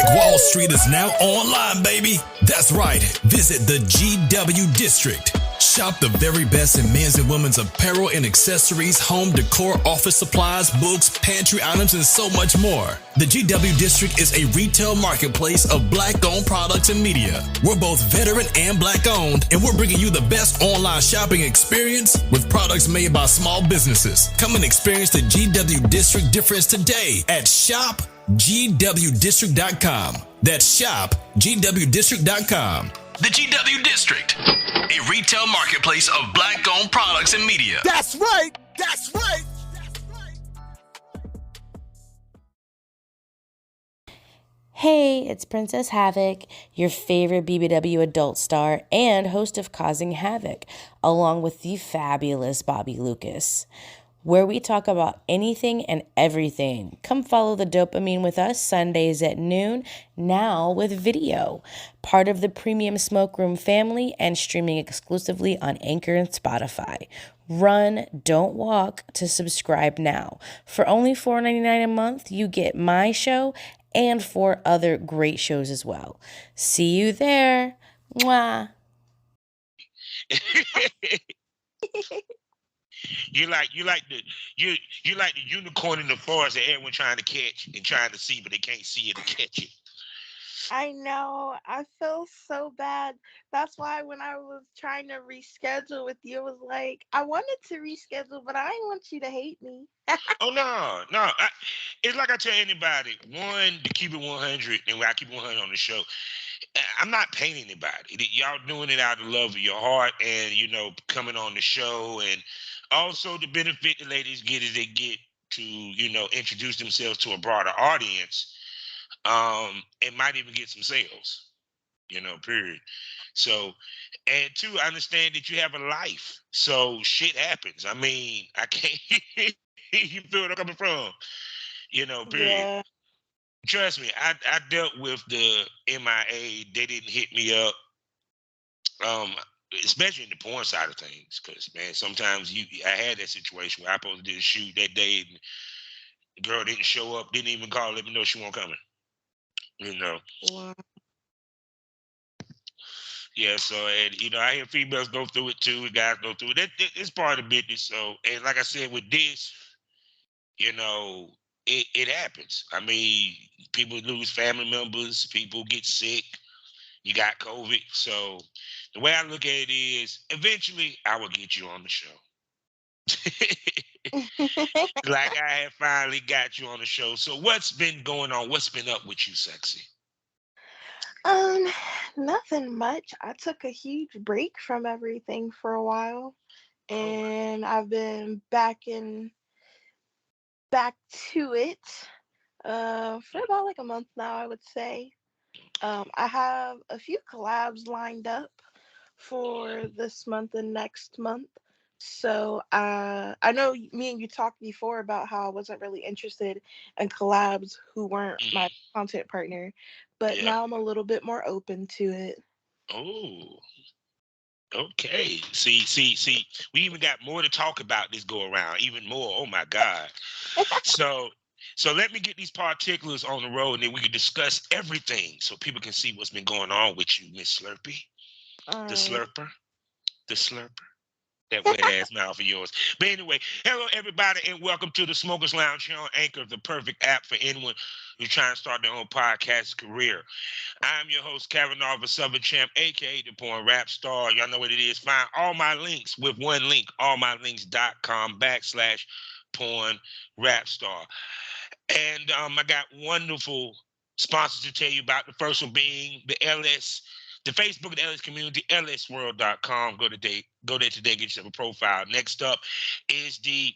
Black Wall Street is now online, baby. That's right. Visit the GW District. Shop the very best in men's and women's apparel and accessories, home decor, office supplies, books, pantry items, and so much more. The GW District is a retail marketplace of Black-owned products and media. We're both veteran and Black-owned, and we're bringing you the best online shopping experience with products made by small businesses. Come and experience the GW District difference today at shopgwdistrict.com. That's shopgwdistrict.com. The GW District, a retail marketplace of Black-owned products and media. That's right. That's right. That's right. Hey, it's Princess Havoc, your favorite BBW adult star and host of Causing Havoc, along with the fabulous Bobby Lucas, where we talk about anything and everything. Come follow the dopamine with us Sundays at noon, now with video. Part of the Premium Smoke Room family and streaming exclusively on Anchor and Spotify. Run, don't walk to subscribe now. For only $4.99 a month, you get my show and 4 other great shows as well. See you there. Mwah. You like the unicorn in the forest that everyone trying to catch and trying to see, but they can't see it to catch it. I know. I feel so bad. That's why when I was trying to reschedule with you, it was like, I wanted to reschedule, but I didn't want you to hate me. Oh, no. It's like I tell anybody, one, to keep it 100, and when I keep it 100 on the show, I'm not paying anybody. Y'all doing it out of love of your heart and, coming on the show. And also the benefit the ladies get is they get to, introduce themselves to a broader audience. And might even get some sales, period. So, and two, I understand that you have a life. So shit happens. I mean, I can't, you feel where I'm coming from, period. Yeah. Trust me, I dealt with the MIA. They didn't hit me up, especially in the porn side of things. Because, man, sometimes I had that situation where I supposed to do a shoot that day and the girl didn't show up, didn't even call, let me know she wasn't coming. Wow. Yeah, so, and, I hear females go through it too, and guys go through it. It's part of the business. So, and like I said, with this, it happens. I mean, people lose family members, people get sick, you got COVID. So the way I look at it is eventually I will get you on the show. Like I have finally got you on the show. So what's been going on? What's been up with you, sexy? Nothing much. I took a huge break from everything for a while, and I've been back to it for about like a month now, I would say. I have a few collabs lined up for this month and next month. So I know me and you talked before about how I wasn't really interested in collabs who weren't my content partner, but now I'm a little bit more open to it. Oh, okay. See. We even got more to talk about this go around. Even more. Oh my God. So let me get these particulars on the road, and then we can discuss everything so people can see what's been going on with you, Miss Slurpee. The Slurper. That wet ass mouth of yours. But anyway, hello everybody, and welcome to the Smokers Lounge here on Anchor, the perfect app for anyone who's trying to start their own podcast career. I'm your host, Kevin Arthur, Southern Champ, aka the Porn Rap Star. Y'all know what it is. Find all my links with one link, allmylinks.com/porn rap star. And I got wonderful sponsors to tell you about. The first one being the Facebook of the LS community, lsworld.com. Go there today, get yourself a profile. Next up is the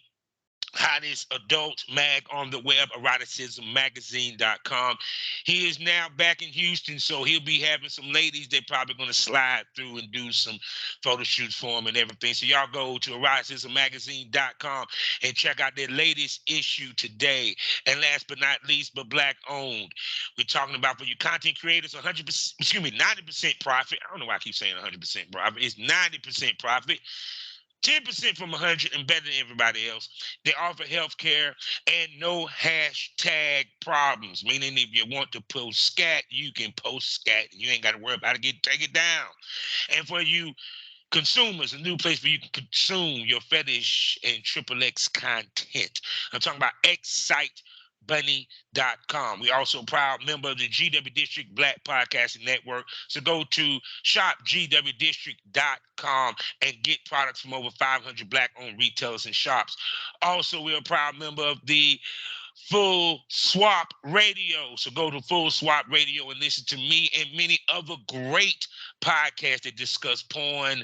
hottest adult mag on the web, eroticismmagazine.com. He is now back in Houston, so he'll be having some ladies they're probably going to slide through and do some photo shoots for him and everything. So y'all go to eroticismmagazine.com and check out their latest issue today. And last but not least, but Black owned. We're talking about for you content creators, 90% profit. I don't know why I keep saying 100% profit. It's 90% profit. 10% from 100 and better than everybody else. They offer healthcare and no hashtag problems. Meaning, if you want to post scat, you can post scat. You ain't got to worry about it. Take it down. And for you consumers, a new place where you can consume your fetish and triple X content. I'm talking about excitebunny.com. We're also a proud member of the GW District Black Podcasting Network. So go to shopgwdistrict.com and get products from over 500 Black-owned retailers and shops. Also, we're a proud member of the Full Swap Radio. So go to Full Swap Radio and listen to me and many other great podcasts that discuss porn,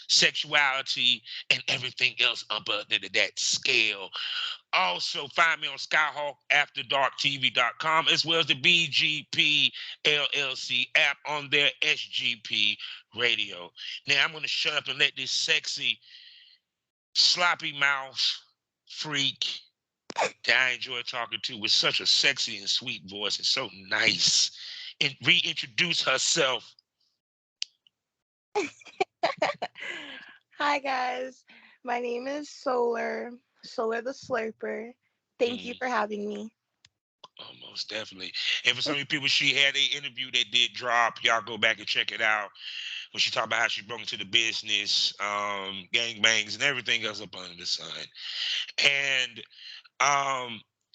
sexuality, and everything else under that scale. Also, find me on SkyhawkAfterDarkTV.com as well as the BGP LLC app on their SGP radio. Now, I'm going to shut up and let this sexy, sloppy mouth freak that I enjoy talking to with such a sexy and sweet voice and so nice and reintroduce herself. Hi guys, my name is Solar the Slurper. Thank you for having me. Most definitely. And for some of you people, she had an interview that did drop. Y'all go back and check it out. When she talked about how she broke into the business, gangbangs and everything else up under the sun. And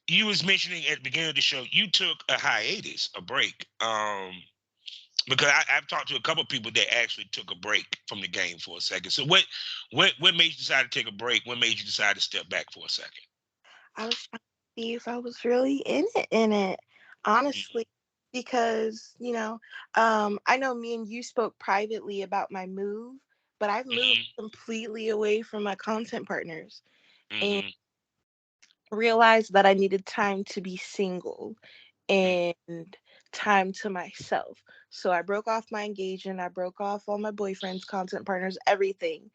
you was mentioning at the beginning of the show, you took a hiatus, a break. Because I've talked to a couple of people that actually took a break from the game for a second. So what made you decide to take a break? What made you decide to step back for a second? I was trying to see if I was really in it, honestly, because, I know me and you spoke privately about my move, but I've moved completely away from my content partners and realized that I needed time to be single and time to myself. So I broke off my engagement. I broke off all my boyfriends, content partners, everything.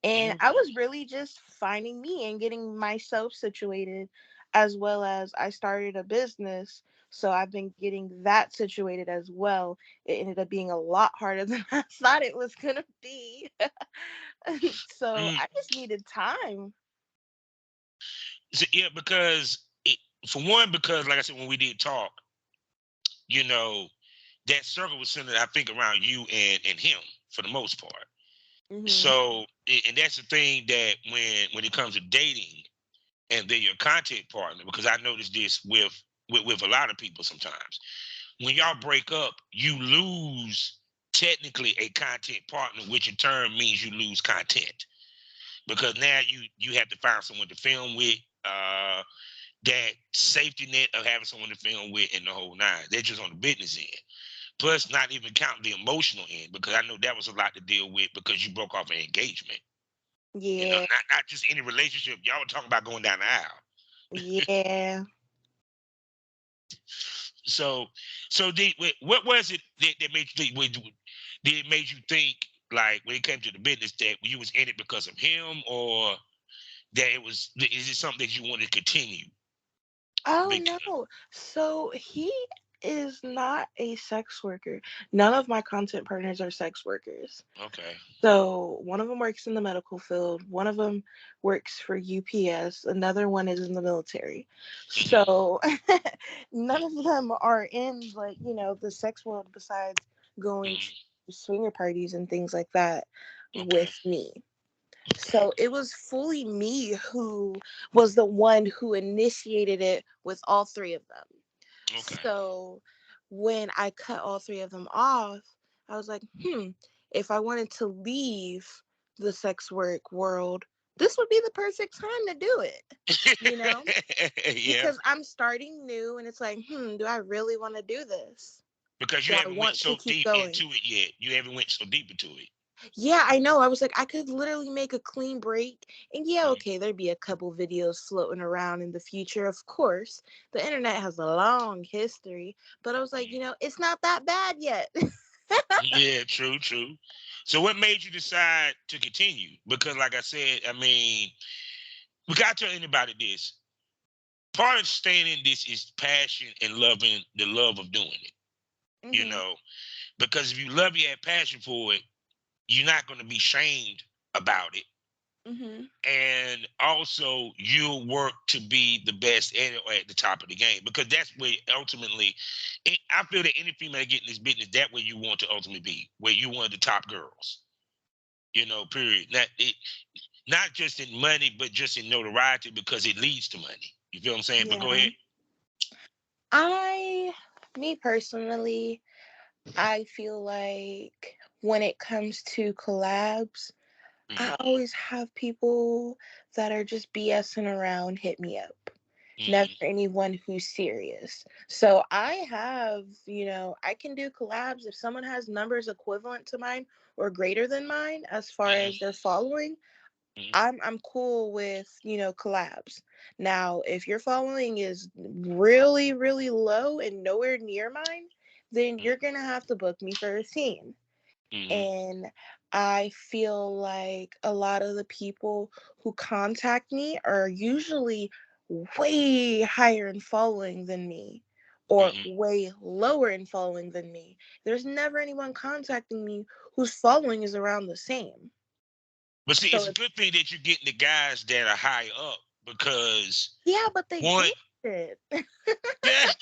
And I was really just finding me and getting myself situated, as well as I started a business. So I've been getting that situated as well. It ended up being a lot harder than I thought it was going to be. So I just needed time. So, yeah, because like I said, when we did talk, that circle was centered, I think, around you and him for the most part. So, and that's the thing that when it comes to dating and they're your content partner, because I noticed this with a lot of people sometimes. When y'all break up, you lose technically a content partner, which in turn means you lose content. Because now you have to find someone to film with, that safety net of having someone to film with and the whole nine. They're just on the business end. Plus, not even counting the emotional end, because I know that was a lot to deal with because you broke off an engagement. Yeah. Not just any relationship. Y'all were talking about going down the aisle. Yeah. So what was it that made you think? Did it made you think, like, when it came to the business, that you was in it because of him, or that is it something that you wanted to continue? Oh, no. So he is not a sex worker. None of my content partners are sex workers. Okay. So one of them works in the medical field. One of them works for UPS. Another one is in the military. So none of them are in, like, the sex world besides going to swinger parties and things like that with me. So it was fully me who was the one who initiated it with all three of them. Okay. So when I cut all three of them off, I was like, if I wanted to leave the sex work world, this would be the perfect time to do it, Yeah. Because I'm starting new and it's like, do I really want to do this? Because you haven't went so deep going into it yet. You haven't went so deep into it. Yeah, I know. I was like, I could literally make a clean break. And yeah, okay, there'd be a couple videos floating around in the future. Of course, the internet has a long history. But I was like, it's not that bad yet. Yeah, true. So what made you decide to continue? Because like I said, I mean, we got to tell anybody this. Part of staying in this is passion and loving the love of doing it. Because if you love, you have passion for it, you're not going to be shamed about it. Mhm. and also you'll work to be the best at it or at the top of the game, because that's where ultimately I feel that any female that get in this business, that where you want to ultimately be, where you one of the top girls, period. Not just in money, but just in notoriety, because it leads to money. You feel what I'm saying? But go Yeah. ahead. I, me personally, I feel like when it comes to collabs, I Hmm. always have people that are just BSing around hit me up. Never Hmm. anyone who's serious. So I have, I can do collabs if someone has numbers equivalent to mine or greater than mine as far as Hmm. their following. Hmm. I'm cool with, collabs. Now, if your following is really, really low and nowhere near mine, then you're gonna have to book me for a scene. Hmm. And I feel like a lot of the people who contact me are usually way higher in following than me or Hmm. way lower in following than me. There's never anyone contacting me whose following is around the same. But see, So it's a it's, good thing that you're getting the guys that are high up, because yeah, but they one, bullshit. yeah.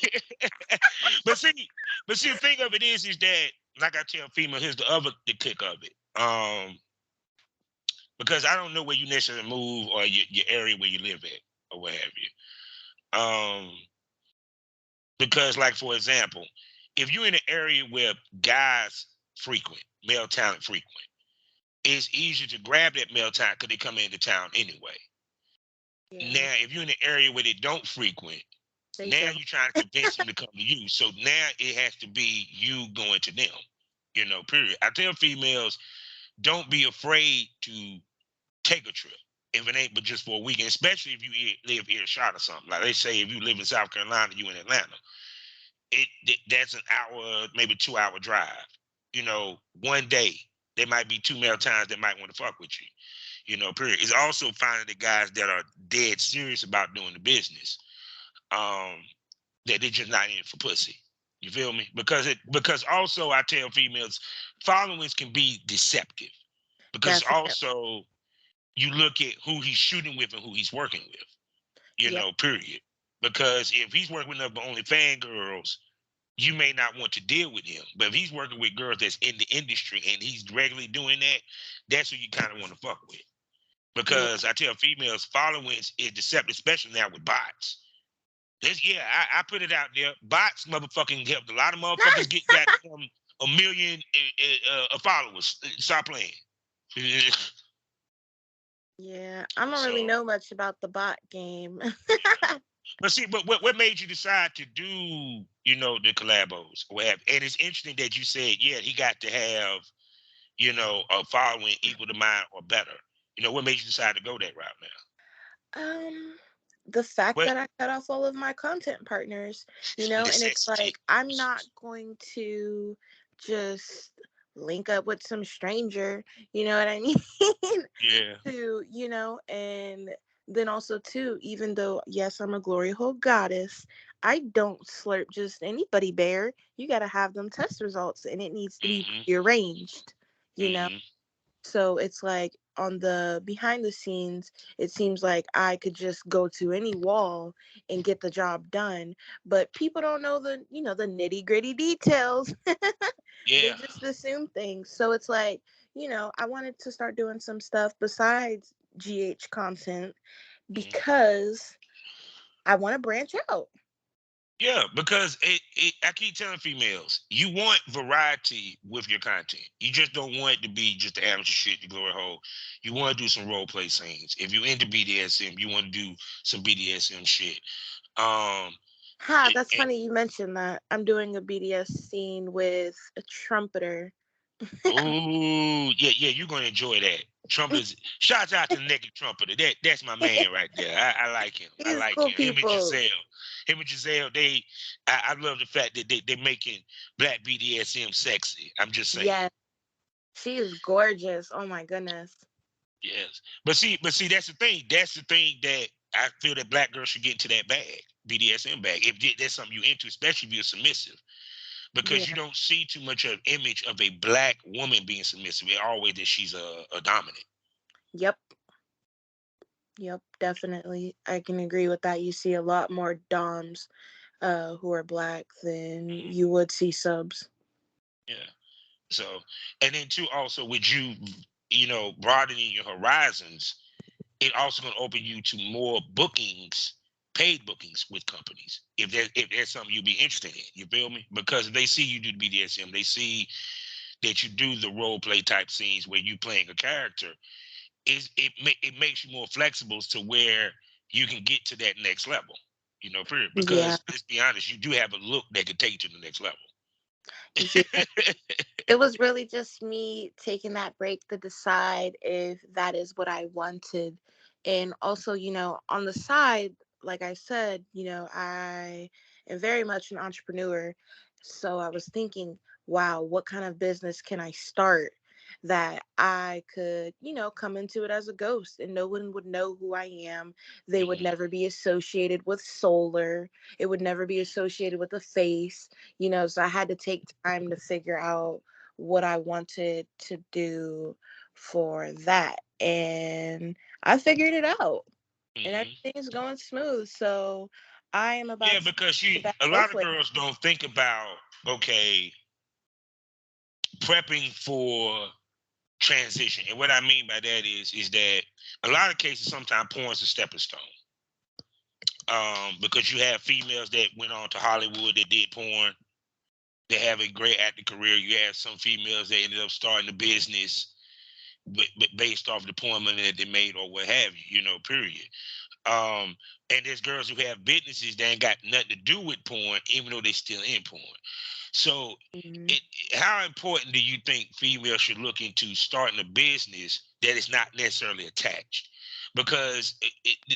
but see, the thing of it is that, like I tell female, here's the kick of it. Because I don't know where you necessarily move, or your area where you live at, or what have you. Because, like, for example, if you're in an area where guys frequent, male talent frequent, it's easier to grab that male talent because they come into town anyway. Yeah, Now, if you're in an area where they don't frequent, they now don't. you're trying to convince them to come to you. So now it has to be you going to them, period. I tell females, don't be afraid to take a trip. If it ain't but just for a weekend, especially if you live earshot or something. Like, they say if you live in South Carolina, you in Atlanta. That's an hour, maybe 2 hour drive. One day there might be two male times that might want to fuck with you. Period. It's also finding the guys that are dead serious about doing the business. That they're just not in it for pussy. You feel me? Because also I tell females, followings can be deceptive. Because Definitely. also you look at who he's shooting with and who he's working with. Yep. Period. Because if he's working with nothing but only fangirls, you may not want to deal with him. But if he's working with girls that's in the industry and he's regularly doing that, that's who you kind of want to fuck with. Yeah. Because I tell females, followings is deceptive, especially now with bots. Yeah, I put it out there. Bots motherfucking helped a lot of motherfuckers get got a million followers. Stop playing. Yeah. I don't really So, know much about the bot game. but see, but what made you decide to do, the collabos? And it's interesting that you said, yeah, he got to have, a following equal to mine or better. What made you decide to go that route now? Um, the fact What that I cut off all of my content partners, and it's necessity? like I'm not going to just link up with some stranger, you know what I mean? Yeah. And then also too, even though yes, I'm a glory hole goddess, I don't slurp just anybody bear. You gotta have them test results and it needs to be Hmm. prearranged, you know. Hmm. So it's like on the behind the scenes, it seems like I could just go to any wall and get the job done. But people don't know the nitty gritty details. They Yeah. just assume things. So it's like, I wanted to start doing some stuff besides GH content Mhm. because I want to branch out. Yeah, because I keep telling females, you want variety with your content. You just don't want it to be just the amateur shit, the glory hole. You want to do some role play scenes. If you're into BDSM, you want to do some BDSM shit. Um, Ha, and, that's funny you mentioned that. I'm doing a BDS scene with a trumpeter. ooh, yeah, you're gonna enjoy that. Trumpets. Shouts out to the naked trumpeter. That's my man right there. I like him. I These like cool him. Him and people. Giselle. I love the fact that they're making black BDSM sexy. I'm just saying. Yes, she is gorgeous. Oh my goodness. Yes. But see, that's the thing. That's the thing that I feel that black girls should get into that bag, BDSM bag. If that's something you're into, especially if you're submissive. Because you Yeah. don't see too much of image of a black woman being submissive. It always that she's a dominant. Yep. Yep, definitely. I can agree with that. You see a lot more DOMs who are black than you would see subs. Yeah. So, and then too, also with you, broadening your horizons, it also going to open you to more bookings, paid bookings with companies. If there's something you'd be interested in, you feel me? Because if they see you do the BDSM, they see that you do the role play type scenes where you playing a character. It makes you more flexible to where you can get to that next level. Period. Yeah, Because let's be honest, you do have a look that could take you to the next level. yeah. It was really just me taking that break to decide if that is what I wanted. And also, on the side, like I said, I am very much an entrepreneur. So I was thinking, wow, what kind of business can I start that I could, come into it as a ghost and no one would know who I am. They would Mhm. never be associated with solar. It would never be associated with a face, so I had to take time to figure out what I wanted to do for that. And I figured it out and Mhm. everything is going smooth. So I am Yeah, about to because get back a to lot of Ghostwave. girls don't think about, okay, prepping for transition. And what I mean by that is that a lot of cases sometimes porn's a stepping stone. Because you have females that went on to Hollywood that did porn. They have a great acting career. You have some females that ended up starting a business, but based off the porn money that they made or what have you. Period. Um, and there's girls who have businesses that ain't got nothing to do with porn, even though they still in porn. So, Mhm. it, how important do you think females should look into starting a business that is not necessarily attached? Because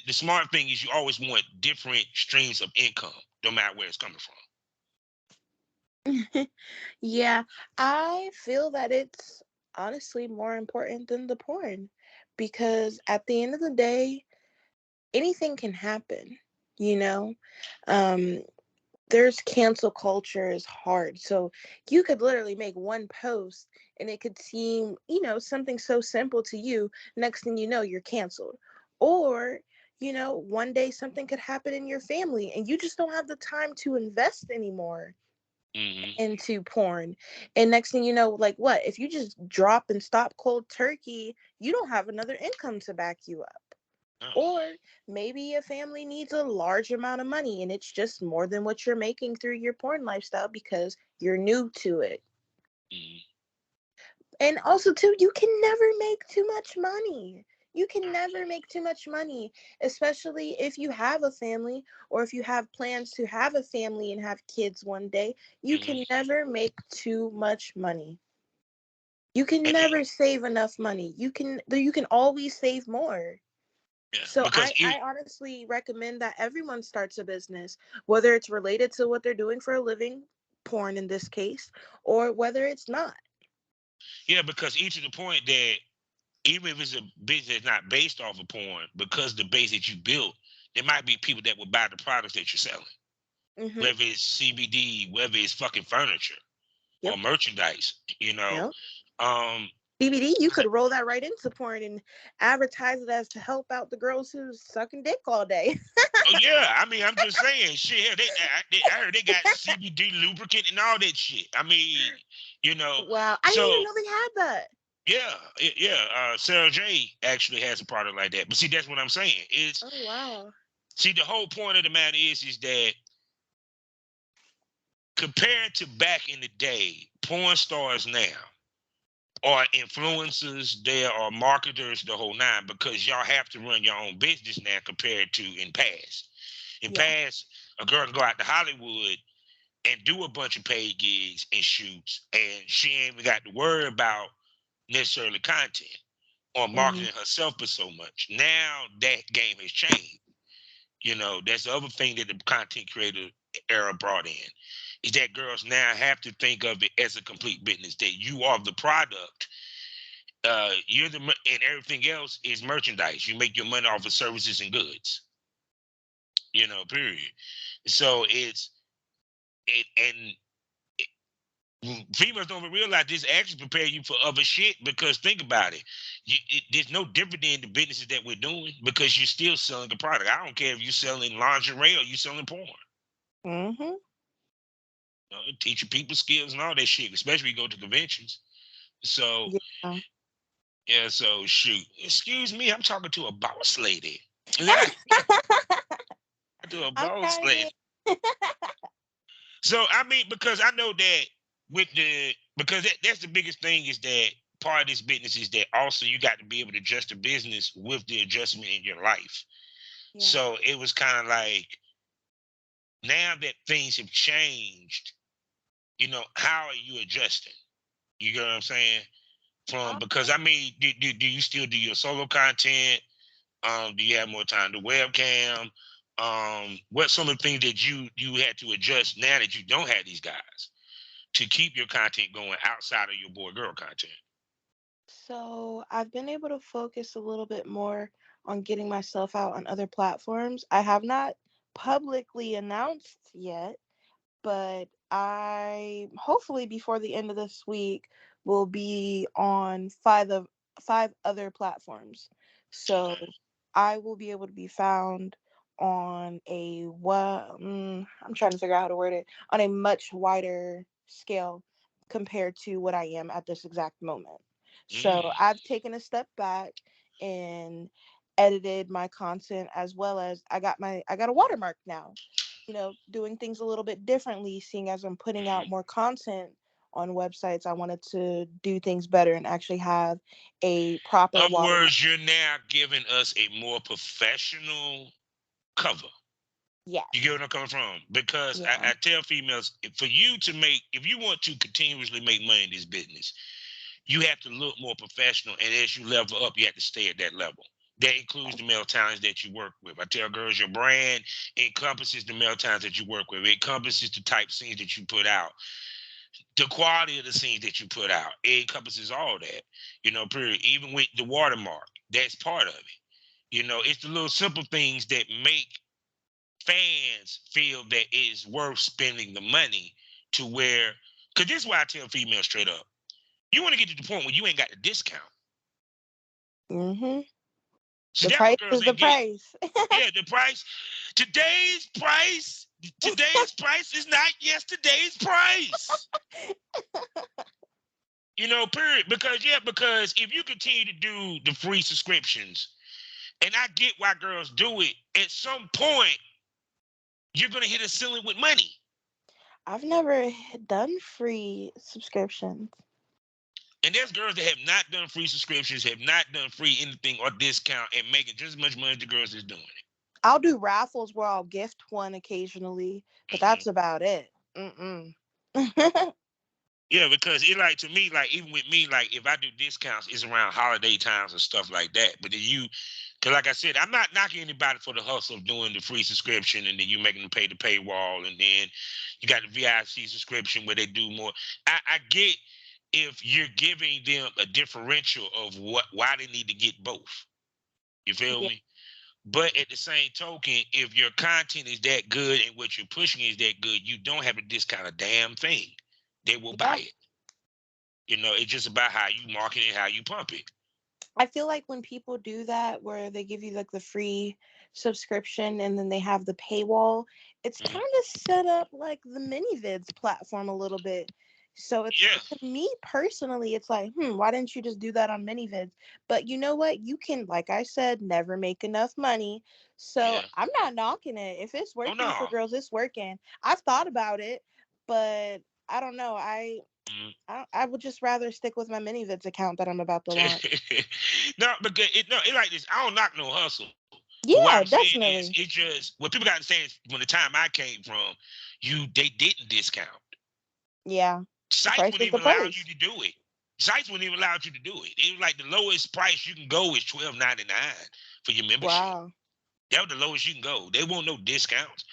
the smart thing is you always want different streams of income, no matter where it's coming from. Yeah, I feel that it's honestly more important than the porn because at the end of the day, anything can happen, you know? Um, there's cancel culture is hard. So you could literally make one post and it could seem, something so simple to you. Next thing you know, you're canceled. Or, one day something could happen in your family and you just don't have the time to invest anymore Hmm. into porn. And next thing you know, like what? If you just drop and stop cold turkey, you don't have another income to back you up. Oh. Or maybe a family needs a large amount of money and it's just more than what you're making through your porn lifestyle because you're new to it. Mhm. And also, too, you can never make too much money. You can never make too much money, especially if you have a family or if you have plans to have a family and have kids one day. You Mhm. can never make too much money. You can And then, never save enough money. You can always save more. yeah, So because I honestly recommend that everyone starts a business, whether it's related to what they're doing for a living, porn in this case, or whether it's not. yeah, because each of the point that even if it's a business that's not based off of porn, because the base that you built, there might be people that will buy the products that you're selling, Mm-hmm. whether it's CBD, whether it's fucking furniture or Yep. merchandise. Yep. Um, DVD, you could roll that right into porn and advertise it as to help out the girls who's sucking dick all day. oh yeah, I mean, I'm just saying, shit. Hell, I heard they got CBD lubricant and all that shit. I mean, you know, Wow. I didn't even so know they had that. yeah, yeah. Sarah J actually has a product like that. But see, that's what I'm saying. Is Oh wow. see the whole point of the matter is that compared to back in the day, porn stars now are influencers, they are marketers, the whole nine, because y'all have to run your own business now compared to in past. In Yeah. past, a girl can go out to Hollywood and do a bunch of paid gigs and shoots, and she ain't even got to worry about necessarily content or Mm-hmm. marketing herself but so much. Now that game has changed. That's the other thing that the content creator era brought in is that girls now have to think of it as a complete business. That you are the product. You're and everything else is merchandise. You make your money off of services and goods. Period. So it's it and Females don't even realize this actually prepare you for other shit, because think about it. There's no different than the businesses that we're doing, because you're still selling a product. I don't care if you're selling lingerie or you're selling porn. Mm-hmm. You know, teaching people skills and all that shit, especially when you go to conventions. So Yeah. yeah, so shoot. Excuse me, I'm talking to a boss lady. Nah, to a I'm boss trying lady. So I mean, because I know that because that's the biggest thing, is that part of this business is that also you got to be able to adjust the business with the adjustment in your life. Yeah. So it was kind of like, now that things have changed, how are you adjusting? You get what I'm saying? Because I mean, do you still do your solo content? Do you have more time to webcam? What some of the things that you had to adjust now that you don't have these guys to keep your content going outside of your boy girl content? So I've been able to focus a little bit more on getting myself out on other platforms. I have not publicly announced yet, but I hopefully before the end of this week will be on five other platforms. So Okay. I will be able to be found on I'm trying to figure out how to word it, on a much wider scale compared to what I am at this exact moment. So Mm. I've taken a step back and edited my content, as well as I got a watermark now, doing things a little bit differently, seeing as I'm putting out Mhm. more content on websites. I wanted to do things better and actually have a proper In other watermark. words, you're now giving us a more professional cover. You Yes. get what I'm coming from? Because Yeah. I tell females, if you want to continuously make money in this business, you have to look more professional. And as you level up, you have to stay at that level. That includes the male talents that you work with. I tell girls, your brand encompasses the male talents that you work with. It encompasses the type of scenes that you put out, the quality of the scenes that you put out. It encompasses all that, period. Even with the watermark, that's part of it. It's the little simple things that make fans feel that it is worth spending the money, to where, because this is why I tell females straight up, you want to get to the point where you ain't got the discount. Mm-hmm. See, The that's price what girls is the ain't get. price. Yeah, the price. Today's price. Today's price is not yesterday's price. Period. Because if you continue to do the free subscriptions, and I get why girls do it, at some point you're gonna hit a ceiling with money. I've never done free subscriptions. And there's girls that have not done free subscriptions, have not done free anything or discount, and making just as much money as the girls is doing it. I'll do raffles where I'll gift one occasionally, but Mhm. that's about it. Mm-mm. Yeah, because it, like, to me, like, even with me, like, if I do discounts, it's around holiday times and stuff like that. But then because like I said, I'm not knocking anybody for the hustle of doing the free subscription, and then you making them pay the paywall, and then you got the VIP subscription where they do more. I get if you're giving them a differential of why they need to get both. You feel Yeah. me? But at the same token, if your content is that good and what you're pushing is that good, you don't have to discount a damn thing. They will Yeah. buy it. It's just about how you market it, how you pump it. I feel like when people do that, where they give you like the free subscription and then they have the paywall, it's Mhm. kind of set up like the MiniVids platform a little bit. So it's, Yeah. to me personally, it's like, why didn't you just do that on MiniVids? But you know what? You can, like I said, never make enough money. So Yeah. I'm not knocking it. If it's Oh working for no. girls, it's working. I've thought about it, but I don't know. Mhm. I would just rather stick with my MiniVids account that I'm about to launch. No, because it like this. I don't knock no hustle. But what Yeah, I'm saying is, definitely. it just what people got to understand is, when the time I came from, they didn't discount. Yeah. The Sites price wouldn't is the even allow you price. to do it. Sites wouldn't even allow you to do it. It was like the lowest price you can go is $12.99 for your membership. Wow. That was the lowest you can go. They won't no discounts.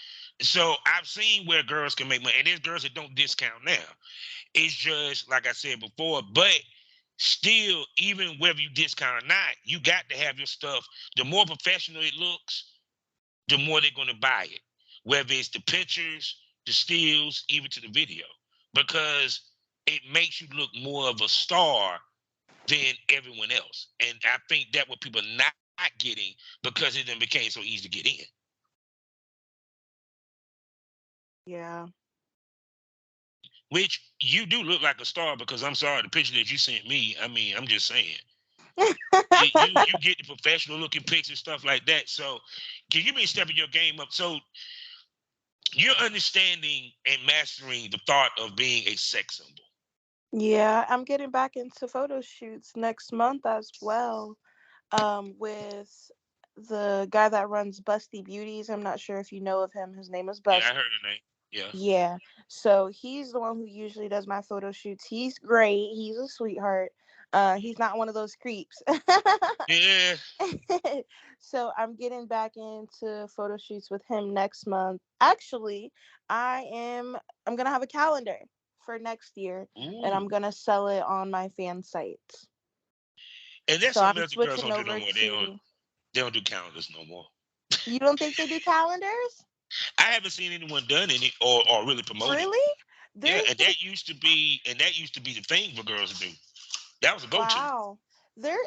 So I've seen where girls can make money, and there's girls that don't discount now. It's just like I said before, but still, even whether you discount or not, you got to have your stuff. The more professional it looks, the more they're going to buy it. Whether it's the pictures, the stills, even to the video, because it makes you look more of a star than everyone else. And I think that what people are not getting because it then became so easy to get in. Yeah. Which you do look like a star because I'm sorry, the picture that you sent me, I mean, I'm just saying. You get the professional looking pics and stuff like that. So can you be stepping your game up? So you're understanding and mastering the thought of being a sex symbol. Yeah, I'm getting back into photo shoots next month as well. With the guy that runs Busty Beauties. I'm not sure if you know of him. His name is Yeah, Bust. I heard the name. Yeah. Yeah. So he's the one who usually does my photo shoots. He's great. He's a sweetheart. He's not one of those creeps. Yeah. So I'm getting back into photo shoots with him next month. Actually, I'm gonna have a calendar for next year, and I'm Ooh. gonna sell it on my fan site. And that's So something I'm else the girls switching don't do no over more. to. They don't do calendars no more. You don't think they do calendars? I haven't seen anyone done any or really promote it. Really? Yeah, There's and that used to be the thing for girls to do. That was a go-to. Wow.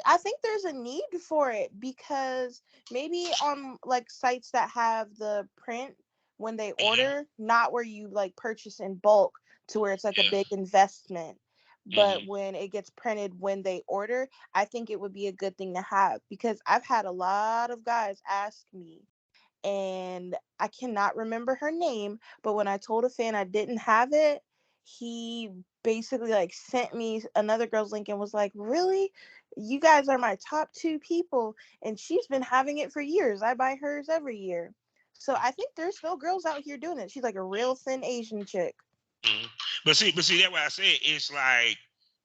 I think there's a need for it because maybe on like sites that have the print when they Hmm. order, not where you like purchase in bulk to where it's like a Yeah. big investment. But Hmm. when it gets printed when they order, I think it would be a good thing to have because I've had a lot of guys ask me, and I cannot remember her name, but when I told a fan I didn't have it, he basically like sent me another girl's link and was like, "Really? You guys are my top two people, and she's been having it for years. I buy hers every year." So I think there's still girls out here doing it. She's like a real thin Asian chick. Hmm. But see, that's why I said it's like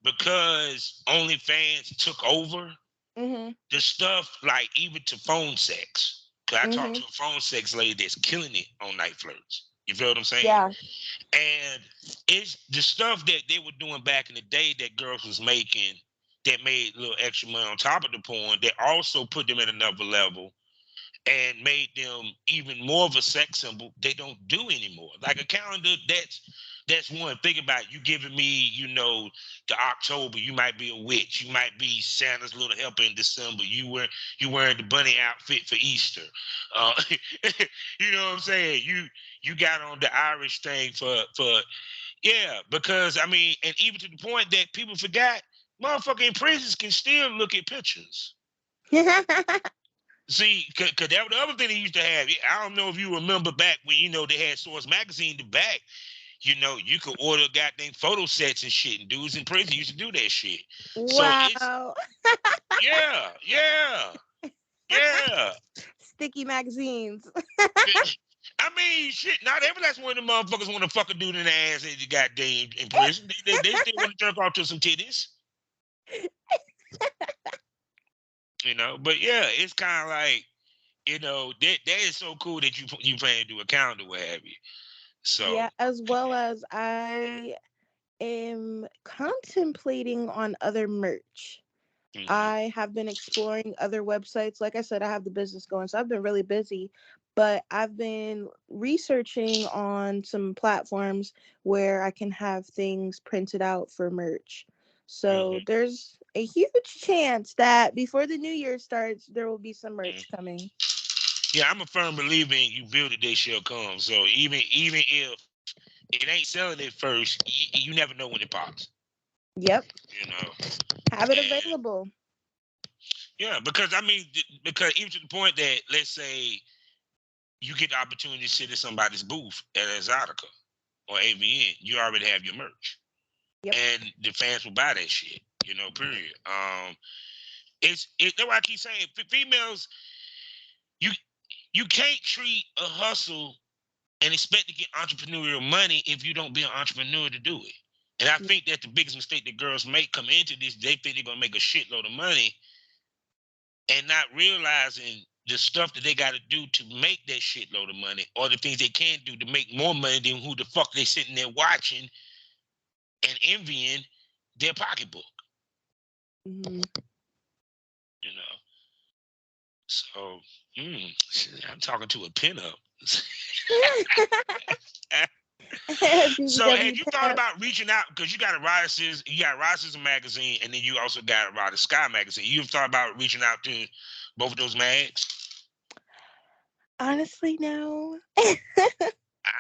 because OnlyFans took over Mhm. the stuff, like even to phone sex. Cause I talked to Mhm. a phone sex lady that's killing it on Night Flirts. You feel what I'm saying? Yeah. And it's the stuff that they were doing back in the day that girls was making that made a little extra money on top of the porn. That also put them at another level and made them even more of a sex symbol they don't do anymore. Like a calendar, that's one. Think about it. You giving me, the October, you might be a witch. You might be Santa's little helper in December. You wearing the bunny outfit for Easter. Uh, you know what I'm saying? You got on the Irish thing for yeah, because I mean, and even to the point that people forgot, motherfucking prisons can still look at pictures. See, cause that was the other thing they used to have. I don't know if you remember back when they had Source magazine in the back. You could order goddamn photo sets and shit, and dudes in prison used to do that shit. So it's Wow. yeah, yeah, yeah. Sticky magazines. I mean, shit. Not every last one of them motherfuckers want to fuck a dude in the ass in the goddamn in prison. They still want to jerk off to some titties. But yeah, it's kind of like that is so cool that you plan to do a calendar, what have you. So. Yeah, as well as I am contemplating on other merch. Mhm. I have been exploring other websites. Like I said, I have the business going, so I've been really busy. But I've been researching on some platforms where I can have things printed out for merch. So Mhm. there's a huge chance that before the new year starts, there will be some Mhm. merch coming. Yeah, I'm a firm believer in you build it, they shall come. So even if it ain't selling it first, you never know when it pops. Yep, You know, have it and available. yeah, because I mean, because even to the point that let's say you get the opportunity to sit in somebody's booth at Exotica or AVN, you already have your merch, Yep. and the fans will buy that shit. Period. That's why I keep saying females, you you can't treat a hustle and expect to get entrepreneurial money if you don't be an entrepreneur to do it. And I think that the biggest mistake that girls make come into this, they think they're gonna make a shitload of money and not realizing the stuff that they got to do to make that shitload of money, or the things they can do to make more money than who the fuck they sitting there watching and envying their pocketbook. Mhm. You know. So shit, I'm talking to a pinup. So have BBW you thought pinup. about reaching out because you got Eroticism magazine, and then you also got Erotic Sky magazine. You've thought about reaching out to both of those mags? Honestly, no.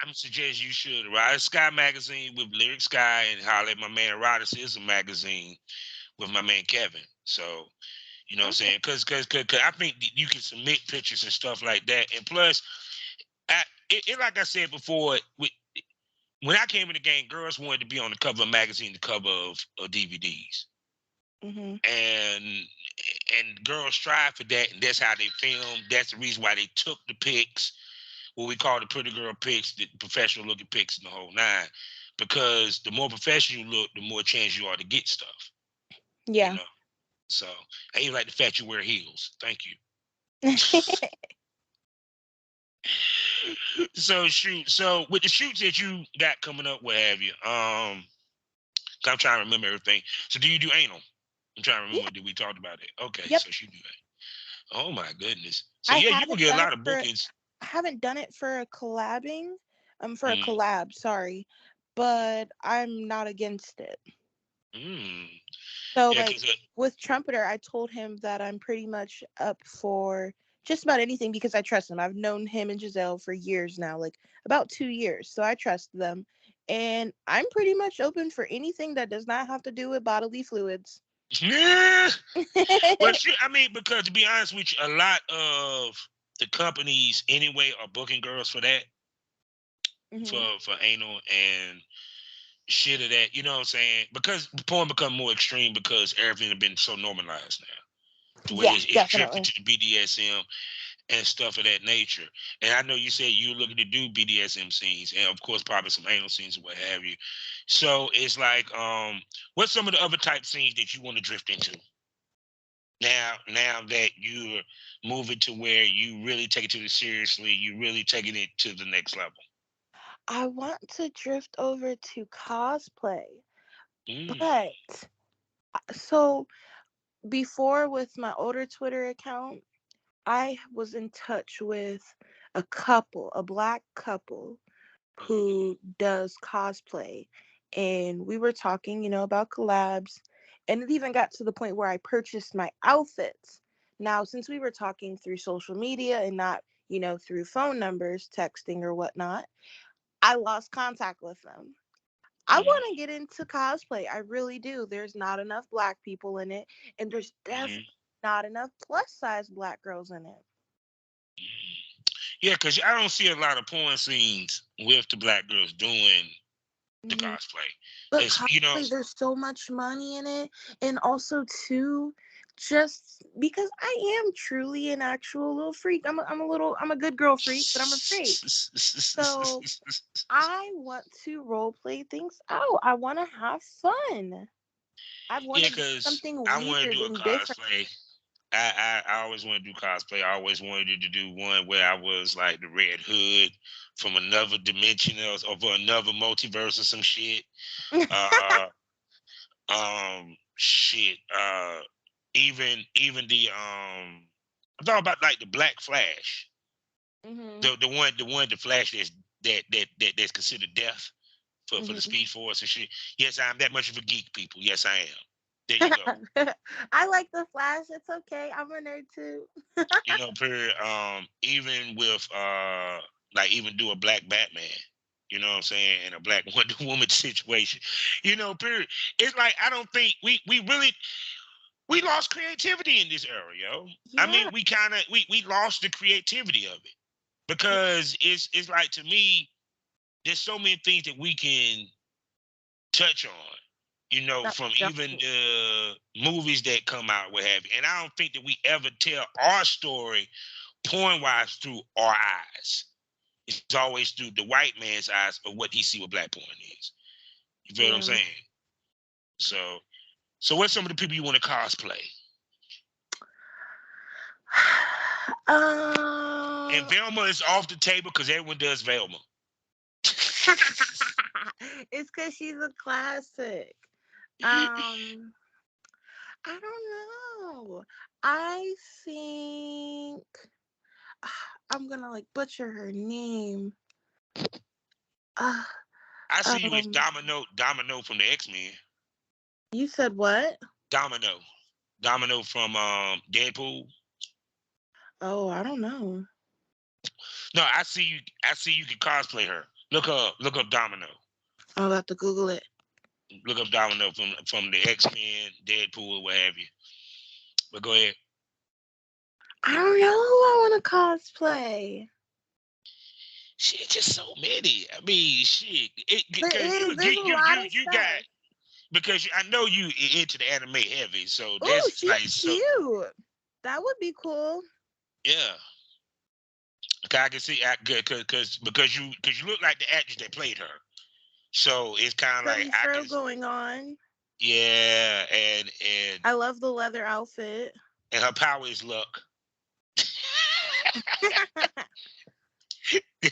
I'm suggesting you should. Erotic Sky magazine with Lyric Sky, and holler at my man Eroticism magazine with my man Kevin. So you know what I'm Okay. saying? Because I think you can submit pictures and stuff like that. And plus, like I said before, when I came in the game, girls wanted to be on the cover of a magazine, the cover of DVDs. Hmm. And girls strive for that, and that's how they film. That's the reason why they took the pics, what we call the pretty girl pics, the professional looking pics, and the whole nine. Because the more professional you look, the more chance you are to get stuff. You Yeah. know. So I even like the fact you wear heels. Thank you. So shoot. So with the shoots that you got coming up, what have you? I'm trying to remember everything. So do you do anal? I'm trying to Yeah. remember. Did we talk about it? Okay, Yep. so she do that. Oh my goodness. So I yeah, you can haven't get a done it lot of for bookings. I haven't done it for a collabing, for a Mm, collab, sorry, but I'm not against it. mm. So Yeah, like because with Trumpeter, I told him that I'm pretty much up for just about anything because I trust him. I've known him and Giselle for years now, like about 2 years. So I trust them. And I'm pretty much open for anything that does not have to do with bodily fluids. yeah. Well, shit, I mean, because to be honest with you, a lot of the companies anyway are booking girls for that, Hmm. for anal and shit of that. You know what I'm saying? Because the porn become more extreme because everything has been so normalized now, to where Yeah, it's drifted definitely. to the BDSM and stuff of that nature. And I know you said you're looking to do BDSM scenes, and of course probably some anal scenes or what have you. So it's like, what's some of the other type scenes that you want to drift into? Now that you're moving to where you really take it to the seriously, you really taking it to the next level. I want to drift over to cosplay, Mm, but so before with my older Twitter account, I was in touch with a black couple who does cosplay. And we were talking, about collabs. And it even got to the point where I purchased my outfits. Now, since we were talking through social media and not, through phone numbers, texting or whatnot, I lost contact with them. I mm, want to get into cosplay. I really do. There's not enough black people in it, and there's mm, definitely not enough plus size black girls in it. yeah, because I don't see a lot of porn scenes with the black girls doing the Mhm. cosplay. But It's, cosplay, there's so much money in it, and also too, just because I am truly an actual little freak. I'm a good girl freak, but I'm a freak. So I want to role play things out. I want to have fun. I want yeah, to do because something I want to weird do a and different. cosplay. I always want to do cosplay. I always wanted to do one where I was like the Red Hood from another dimension of another multiverse or some shit. Uh, shit. Even the I thought about like the Black Flash, Hmm. the Flash that's considered death for the Hmm. Speed Force and shit. Yes, I'm that much of a geek, people. Yes, I am. There you go. I like the Flash. It's okay. I'm a nerd too. Period. Even with like even do a black Batman, you know what I'm saying, and a black Wonder Woman situation, period. It's like I don't think we really we lost creativity in this era, yo. I Yeah. mean, we kind of we lost the creativity of it Yeah. because it's like to me, there's so many things that we can touch on, No, from even definitely. the movies that come out, what have you. And I don't think that we ever tell our story porn wise through our eyes. It's always through the white man's eyes of what he see what black porn is. You feel what I'm Yeah. saying? So what's some of the people you want to cosplay? And um, Velma is off the table because everyone does Velma. it's because she's a classic. Um, I don't know. I think I'm gonna like butcher her name. Uh, I see you as Um, Domino from the X-Men. you said what? Domino from Deadpool. Oh, I don't know. No, I see you. I see you can cosplay her. Look up Domino. I'll have to Google it. Look up Domino from the X-Men, Deadpool, or what have you. But go ahead. I don't know who I want to cosplay. Shit, just so many. I mean, shit. Because There's a lot of you got stuff. because I know you into the anime heavy, so Oh, that's she's like so. cute. That would be cool. Yeah. I can see because you look like the actress that played her. So it's kind of like Pretty I fro can, going on. yeah, I love the leather outfit. and her power is luck.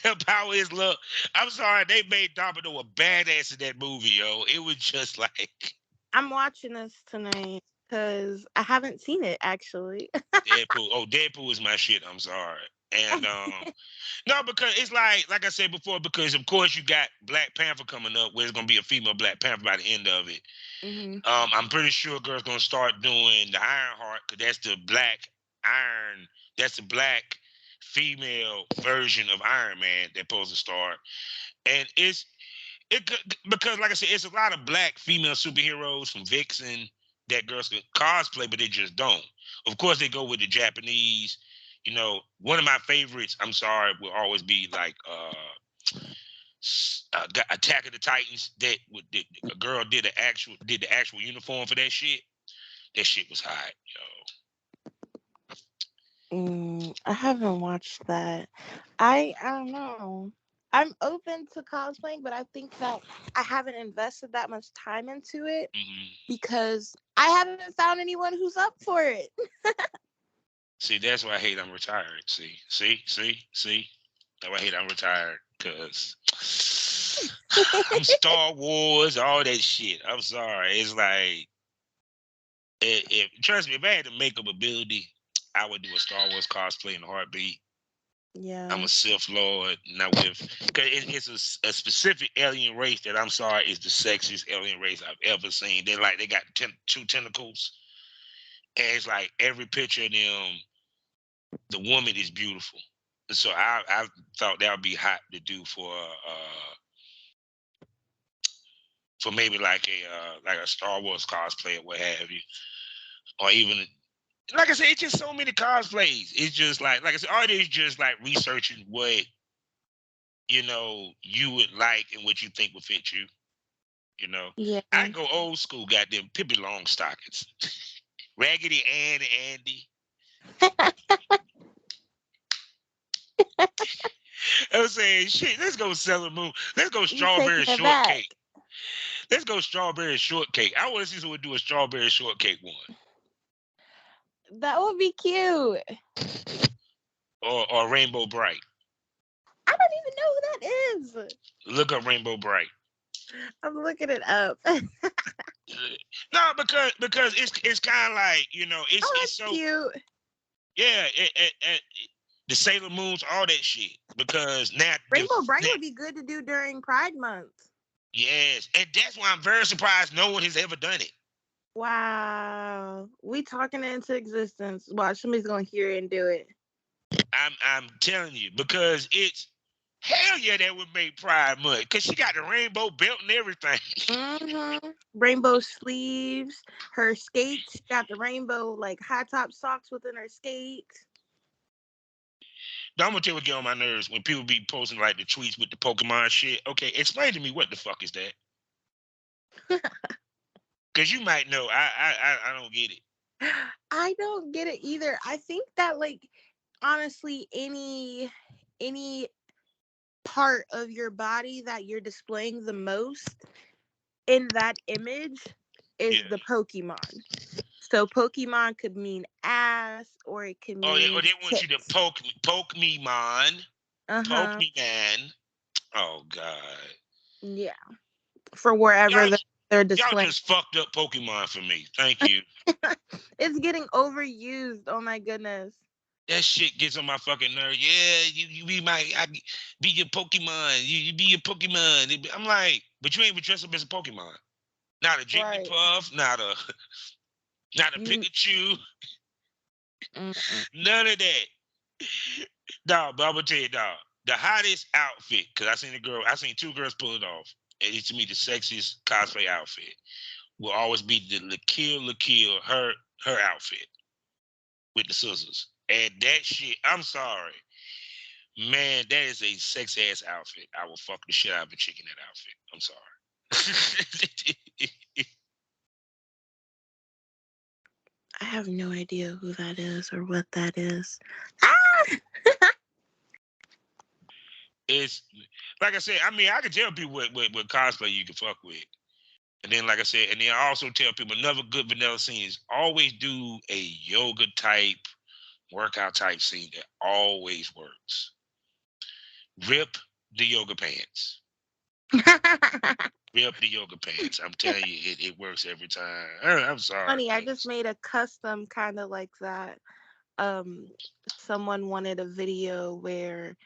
Her power is luck. I'm sorry, they made Domino a badass in that movie, yo. It was just like I'm watching this tonight because I haven't seen it actually. Deadpool. Oh, Deadpool is my shit. I'm sorry. And no, because it's like I said before, because of course you got Black Panther coming up, where it's gonna be a female Black Panther by the end of it. Hmm. I'm pretty sure girls gonna start doing the Ironheart, because that's the black iron. That's the black female version of Iron Man that's supposed to start. And because like I said, it's a lot of black female superheroes from Vixen that girls can cosplay, but they just don't. Of course, they go with the Japanese. You know, one of my favorites, I'm sorry, will always be like Attack of the Titans. A girl did the actual uniform for that shit. That shit was hot, I haven't watched that. I don't know. I'm open to cosplaying, but I think that I haven't invested that much time into it yo. because I haven't found anyone who's up for it. See, that's why I hate I'm retired. See. That's why I hate I'm retired, because I'm Star Wars, all that shit. I'm sorry. It's like, trust me, if I had the makeup ability, I would do a Star Wars cosplay in a heartbeat. I'm Yeah. a Sith Lord, not with, because it's a specific alien race that I'm sorry is the sexiest alien race I've ever seen. They got two tentacles, and it's like every picture of them, the woman is beautiful. So I thought that would be hot to do for maybe like a Star Wars cosplay or what have you, or even like I said, it's just so many cosplays. It's just like I said, all it is just like researching what you would like and what you think would fit you. You know, Yeah. I can go old school, goddamn Pippi Longstockings, Raggedy Ann and Andy. I was saying, shit, let's go Sailor Moon. Let's go You taking Strawberry it back. Shortcake. Let's go Strawberry Shortcake. I want to see someone do a Strawberry Shortcake one. That would be cute. Or Rainbow Bright. I don't even know who that is. Look up Rainbow Bright. I'm looking it up. No, because it's kind of like, Oh, it's that's so, cute. yeah, the Sailor Moons, all that shit. Because now Rainbow Bright would be good to do during Pride Month. yes, and that's why I'm very surprised no one has ever done it. Wow. We talking it into existence. Watch, somebody's gonna hear it and do it. I'm telling you, because it's hell yeah, that would make Pride Month, because she got the rainbow belt and everything. Rainbow sleeves, her skates, she got the rainbow like high top socks within her skates. Now, I'm gonna tell you what get on my nerves when people be posting like the tweets with the Pokemon shit. Okay, explain to me what the fuck is that? Because you might know. I don't get it. I don't get it either. I think that like honestly any part of your body that you're displaying the most in that image is Yeah. the Pokemon. So Pokemon could mean ass or it could Oh, mean they want you to tits. poke me, man. Poke Uh-huh. me, man. Oh God. Yeah. For wherever Y'all, they're y'all displaying. just fucked up Pokemon for me. Thank you. It's getting overused. Oh my goodness. That shit gets on my fucking nerve. Yeah, you be be your Pokemon. You be your Pokemon. I'm like, but you ain't even dressed up as a Pokemon. Not a Right. Jigglypuff, not a You, Pikachu, mm-mm. none of that. No, but I'm gonna tell you, dog, the hottest outfit, because I seen two girls pull it off. And it's to me the sexiest cosplay outfit will always be the Lakill, her outfit with the scissors. And that shit, I'm sorry. Man, that is a sexy ass outfit. I will fuck the shit out of a chick in that outfit. I'm sorry. I have no idea who that is or what that is. Ah! It's like I said, I mean, I can tell people what cosplay you can fuck with. And then, like I said, and then I also tell people another good vanilla scene is always do a yoga type, workout type scene that always works. Rip the yoga pants. Rip the yoga pants. I'm telling you, it works every time. I'm sorry. Funny, I just made a custom kind of like that. Someone wanted a video where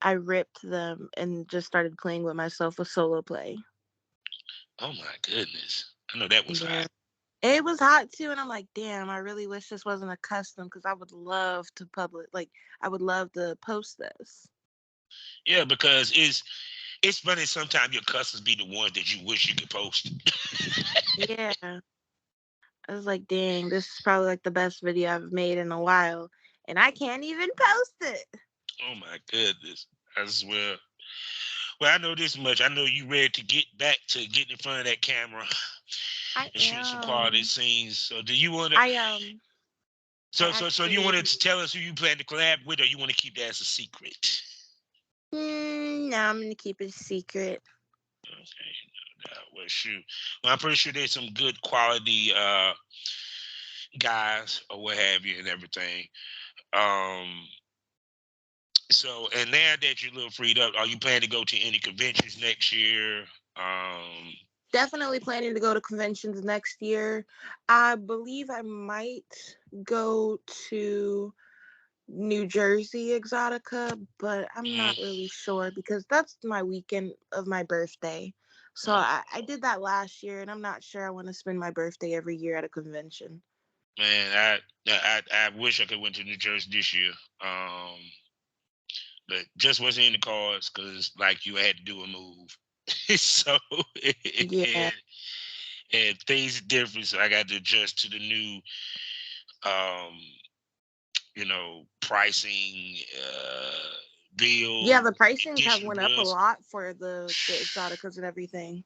I ripped them and just started playing with myself with solo play. Oh my goodness. I know that was hot. It was hot too, and I'm like, damn, I really wish this wasn't a custom because I would love to I would love to post this. Yeah, because it's funny sometimes your customs be the ones that you wish you could post. Yeah. I was like, dang, this is probably like the best video I've made in a while, and I can't even post it. Oh my goodness. I swear. Well, I know this much. I know you ready to get back to getting in front of that camera I and shooting some quality am. scees. So do you want to So you want to tell us who you plan to collab with, or you want to keep that as a secret? No, I'm gonna keep it a secret. Okay. Well, shoot. Well, I'm pretty sure there's some good quality guys or what have you and everything. So, and now that you're a little freed up, are you planning to go to any conventions next year? Definitely planning to go to conventions next year. I believe I might go to New Jersey Exotica, but I'm not really sure because that's my weekend of my birthday. So I did that last year, and I'm not sure I want to spend my birthday every year at a convention. Man, I wish I could went to New Jersey this year. But just wasn't in the cards because like you had to do a move. So Yeah. and things are different. So I got to adjust to the new pricing bill. Yeah, the pricing have Edition went up a plus. lot for the Exoticas and everything.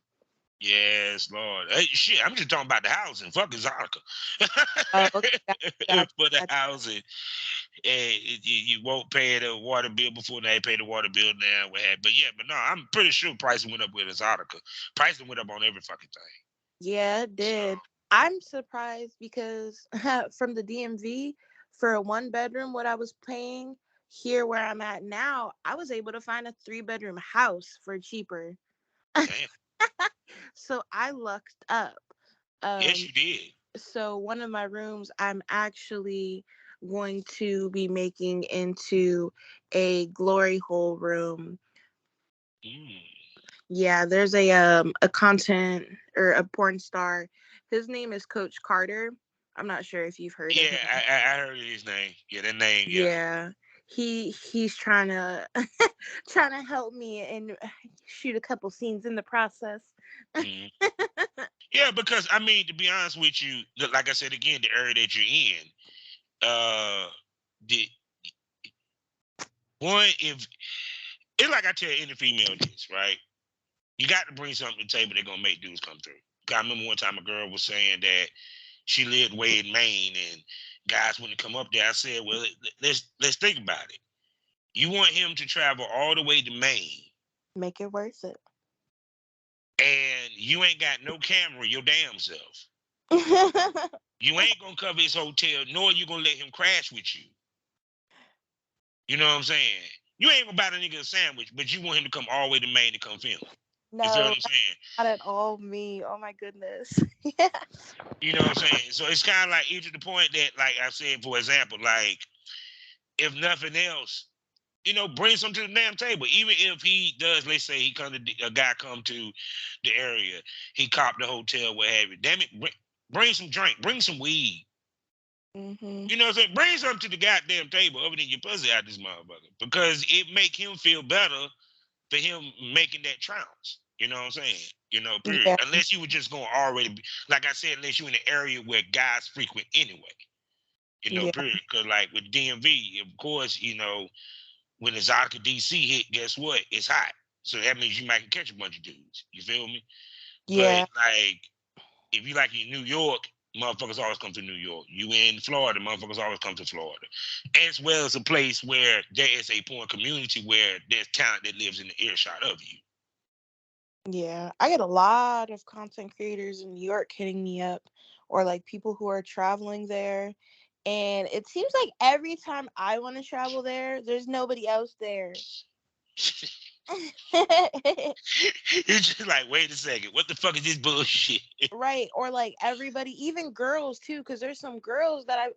Yes, Lord. Hey, shit, I'm just talking about the housing. Fuck Exotica. Okay. For the housing. And you won't pay the water bill before they pay the water bill now. But no, I'm pretty sure pricing went up with Exotica. Pricing went up on every fucking thing. Yeah, it did. So, I'm surprised because from the DMV for a 1-bedroom, what I was paying here where I'm at now, I was able to find a 3-bedroom house for cheaper. So I lucked up. Yes, you did. So one of my rooms, I'm actually going to be making into a glory hole room. Yeah, there's a content or a porn star. His name is Coach Carter. I'm not sure if you've heard of him. Yeah, I heard his name. Yeah, that name. Yeah. He's trying to help me and shoot a couple scenes in the process. Yeah, because I mean, to be honest with you, like I said again, the area that you're in, if it's like I tell any female this, right? You got to bring something to the table that's gonna make dudes come through. I remember one time a girl was saying that she lived way in Maine and guys wouldn't come up there. I said, well, let's think about it. You want him to travel all the way to Maine. Make it worth it. And you ain't got no camera your damn self. You ain't gonna cover his hotel, nor you gonna let him crash with you. You know what I'm saying? You ain't gonna buy the nigga a sandwich, but you want him to come all the way to Maine to come film. No, you feel what I'm saying? Not at all me. Oh my goodness. You know what I'm saying? So it's kind of like even to the point that, like I said, for example, like if nothing else, bring some to the damn table. Even if he does, let's say a guy come to the area, he cop the hotel, what have you. Damn it, bring some drink, bring some weed. Mm-hmm. You know what I'm saying? Bring something to the goddamn table other than your pussy out this motherfucker. Because it make him feel better for him making that trounce. You know what I'm saying? Period. Yeah. Unless you were just going to already be, like I said, unless you're in an area where guys frequent anyway. Yeah. Period. Because like with DMV, of course, when the Exotica DC hit, guess what? It's hot. So that means you might catch a bunch of dudes. You feel me? Yeah. But like, if you like in New York, motherfuckers always come to New York. You in Florida, motherfuckers always come to Florida. As well as a place where there is a porn community where there's talent that lives in the earshot of you. Yeah. I get a lot of content creators in New York hitting me up, or like people who are traveling there. And it seems like every time I want to travel there, there's nobody else there. It's just like, wait a second, what the fuck is this bullshit? Right. Or like everybody, even girls too, because there's some girls that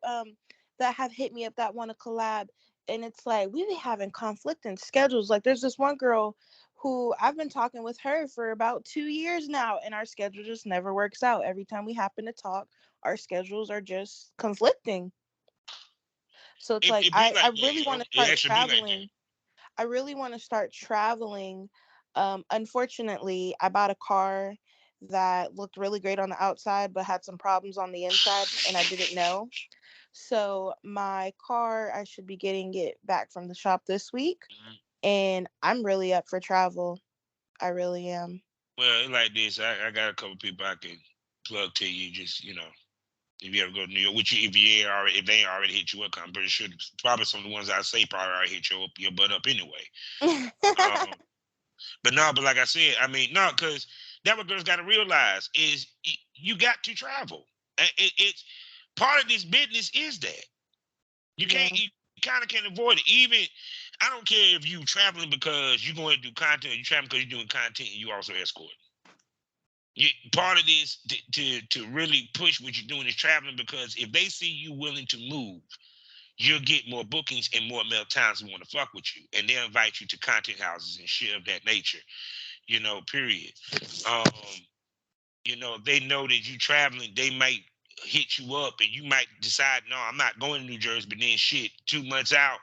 that have hit me up that want to collab. And it's like we be having conflicting schedules. Like there's this one girl who I've been talking with her for about 2 years now, and our schedule just never works out. Every time we happen to talk, our schedules are just conflicting. So it's like It be I like that, really want to It start actually be like that. traveling. I really want to start traveling. Unfortunately, I bought a car that looked really great on the outside, but had some problems on the inside, and I didn't know. So my car, I should be getting it back from the shop this week, Mhm. and I'm really up for travel. I really am. Well, it's like this. I got a couple people I can plug to you. Just if you ever go to New York, which if they ain't already hit you up, I'm pretty sure probably some of the ones I say probably already hit your butt up anyway. Um, but no, but like I said, I mean, no, because that what girls got to realize is you got to travel. It's part of this business is that you Yeah. can't, you kind of can't avoid it. Even I don't care if you traveling because you're going to do content, or you traveling because you're doing content, and you also escort. Part of this to really push what you're doing is traveling, because if they see you willing to move, you'll get more bookings and more male talents who want to fuck with you, and they'll invite you to content houses and shit of that nature. Period. Um, they know that you traveling, they might hit you up, and you might decide, no, I'm not going to New Jersey. But then, shit, 2 months out,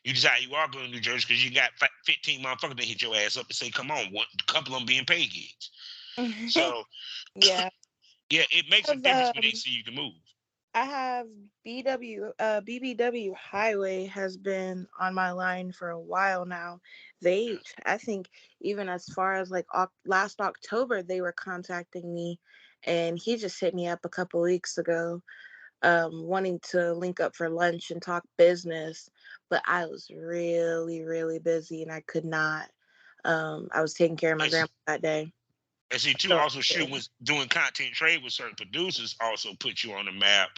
you decide you are going to New Jersey because you got 15 motherfuckers that hit your ass up and say, come on, a couple of them being paid gigs. So Yeah. yeah, it makes a difference when they see you can move. I have BBW Highway has been on my line for a while now. I think even as far as like last October, they were contacting me, and he just hit me up a couple weeks ago, wanting to link up for lunch and talk business. But I was really, really busy, and I could not. I was taking care of my And, grandma that day. and see, too, So also shit was doing content trade with certain producers also put you on the map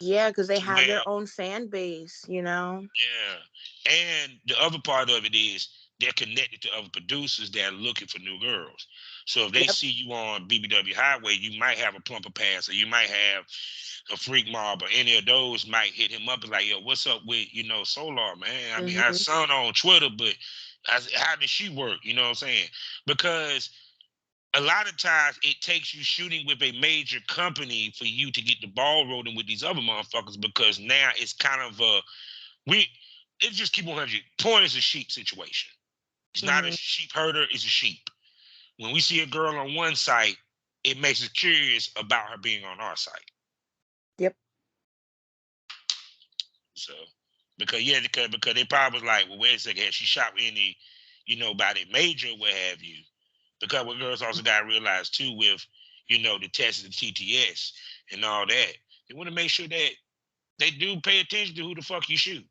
yeah, because they to have where their own fan base, you know. yeah. And the other part of it is they're connected to other producers that are looking for new girls. So if they Yep. see you on BBW Highway, you might have a plumper pass, or you might have a freak mob, or any of those might hit him up and like, yo, what's up with, Solar, man? I mean, I Hmm. saw it on Twitter, but how does she work? You know what I'm saying? Because a lot of times it takes you shooting with a major company for you to get the ball rolling with these other motherfuckers, because now it's kind of it's just keep 100. Porn is a sheep situation. It's not a Hmm. sheep herder, it's a sheep. When we see a girl on one site, it makes us curious about her being on our site. Yep. So, because they probably was like, well, wait a second, has she shot with any, by the major, what have you? Because what girls also got to realize too, with, the test and TTS and all that, they want to make sure that they do pay attention to who the fuck you shoot.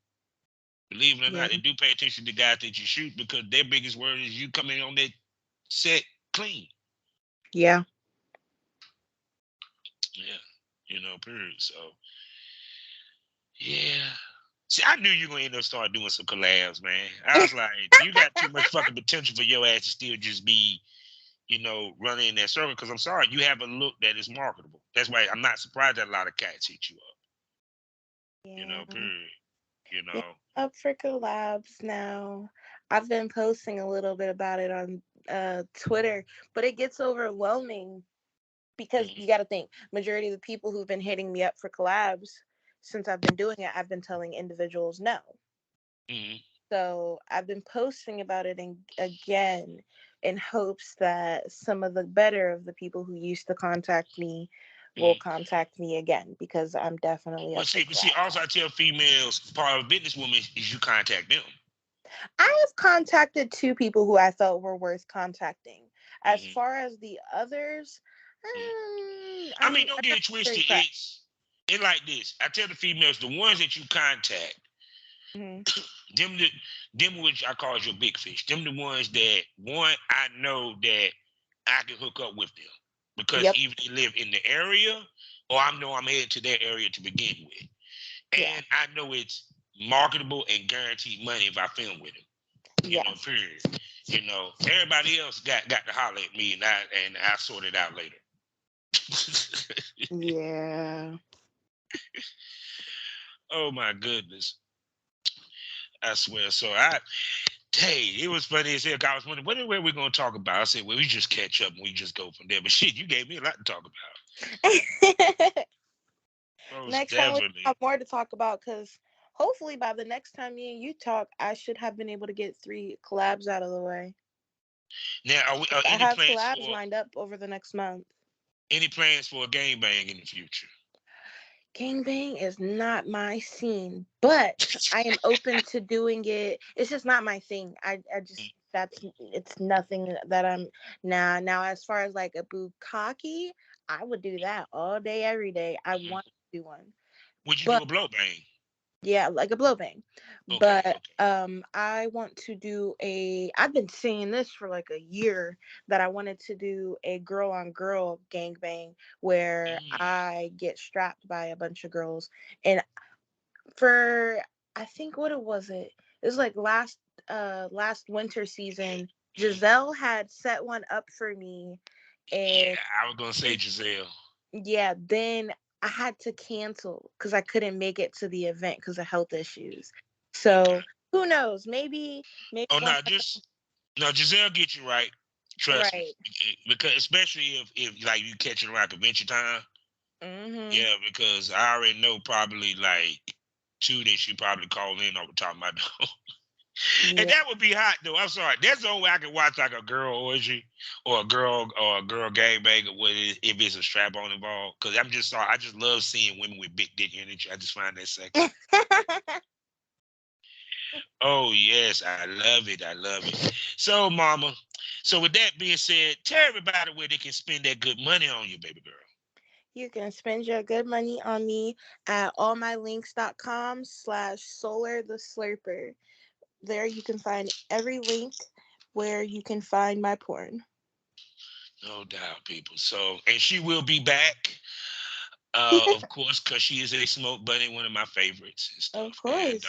Believe it or Yeah. not, they do pay attention to the guys that you shoot, because their biggest word is you coming on that set clean. Yeah. Yeah, period. So, yeah. See, I knew you were gonna end up start doing some collabs, man. I was like, you got too much fucking potential for your ass to still just be, running in that circle. Because I'm sorry, you have a look that is marketable. That's why I'm not surprised that a lot of cats hit you up. Yeah. Period. you Yeah, know. up for collabs now. I've been posting a little bit about it on Twitter, but it gets overwhelming because Mhm, you got to think majority of the people who've been hitting me up for collabs since I've been doing it, I've been telling individuals no. mhm, So I've been posting about it again in hopes that some of the better of the people who used to contact me will mhm. contact me again because I'm definitely up for But see, collab. also I tell females, part of a businesswoman is you contact them. I have contacted two people who I felt were worth contacting. As Hmm. far as the others, I mean, I'm don't not get it very twisted. pressed. It's like this. I tell the females, the ones that you contact, Mhm. them the them which I call your big fish. Them the ones that one I know that I can hook up with them because Yep. either they live in the area or I know I'm headed to their area to begin with, Yeah. and I know it's marketable and guaranteed money if I film with them. You know, Yes. period. You know, everybody else got to holler at me, and I sort it out later. Yeah. Oh my goodness, I swear. Hey, it was funny as hell. I was wondering what we're gonna talk about. I said, well, we just catch up and we just go from there. But shit, you gave me a lot to talk about. Most Next time we definitely. have more to talk about because hopefully by the next time me and you talk, I should have been able to get 3 collabs out of the way. Now, are I any have plans collabs for lined up over the next month. a gangbang in the future? Gangbang is not my scene, but I am open to doing it. It's just not my thing. I just it's nothing that I'm now as far as like a bukkake, I would do that all day, every day. I Mhm. want to do one. Would you do But a blow bang? yeah, like a blow bang. Okay, But okay. I want to do I've been saying this for like a year that I wanted to do a girl on girl gangbang where Mm. I get strapped by a bunch of girls. And for I think what it was it was like last winter season, Giselle had set one up for me, Yeah, and I was gonna say Giselle. yeah, then I had to cancel because I couldn't make it to the event because of health issues. Okay. So who knows? Maybe Oh once no, just no, Giselle get you right. Trust me, right. because especially if like you catch it around convention time. Mhm. Yeah, because I already know probably like two that she probably called in off the top of my dome. And Yeah. that would be hot though. I'm sorry. That's the only way I can watch like a girl orgy or a girl gangbang if it's a strap on involved. Cause I'm just sorry. I just love seeing women with big dick energy. I just find that sexy. Oh yes, I love it. I love it. So mama, so with that being said, tell everybody where they can spend that good money on you, baby girl. You can spend your good money on me at allmylinks.com/solar the slurper. There you can find every link where you can find my porn. No doubt, people. So and she will be back. Of course, because she is a smoke bunny, one of my favorites and Of stuff. course.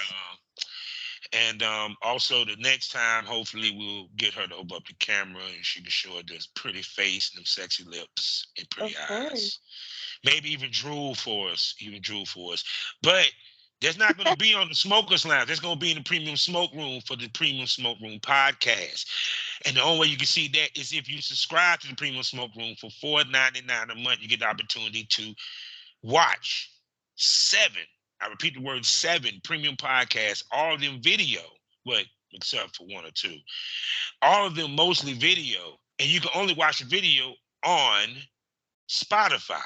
And also the next time, hopefully, we'll get her to open up the camera and she can show us this pretty face and them sexy lips and pretty Of course. eyes. Maybe even drool for us, But that's not going to be on the Smokers Lounge. That's going to be in the Premium Smoke Room for the Premium Smoke Room podcast. And the only way you can see that is if you subscribe to the Premium Smoke Room for $4.99 a month. You get the opportunity to watch 7, I repeat the word 7 premium podcasts, all of them video, but except for 1 or 2. All of them mostly video, and you can only watch the video on Spotify.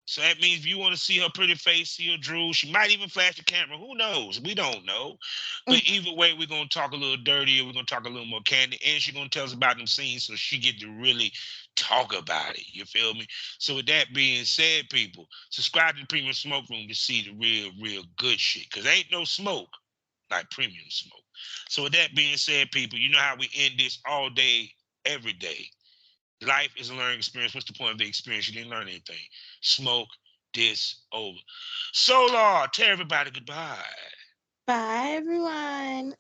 So that means if you want to see her pretty face, see her drool, she might even flash the camera. Who knows? We don't know. But either way, we're going to talk a little dirtier. We're going to talk a little more candid. And she's going to tell us about them scenes so she get to really talk about it. You feel me? So with that being said, people, subscribe to the Premium Smoke Room to see the real good shit. Because ain't no smoke like premium smoke. So with that being said, people, you know how we end this all day, every day. Life is a learning experience. What's the point of the experience? You didn't learn anything. Smoke this over. Solar, tell everybody goodbye. Bye, everyone.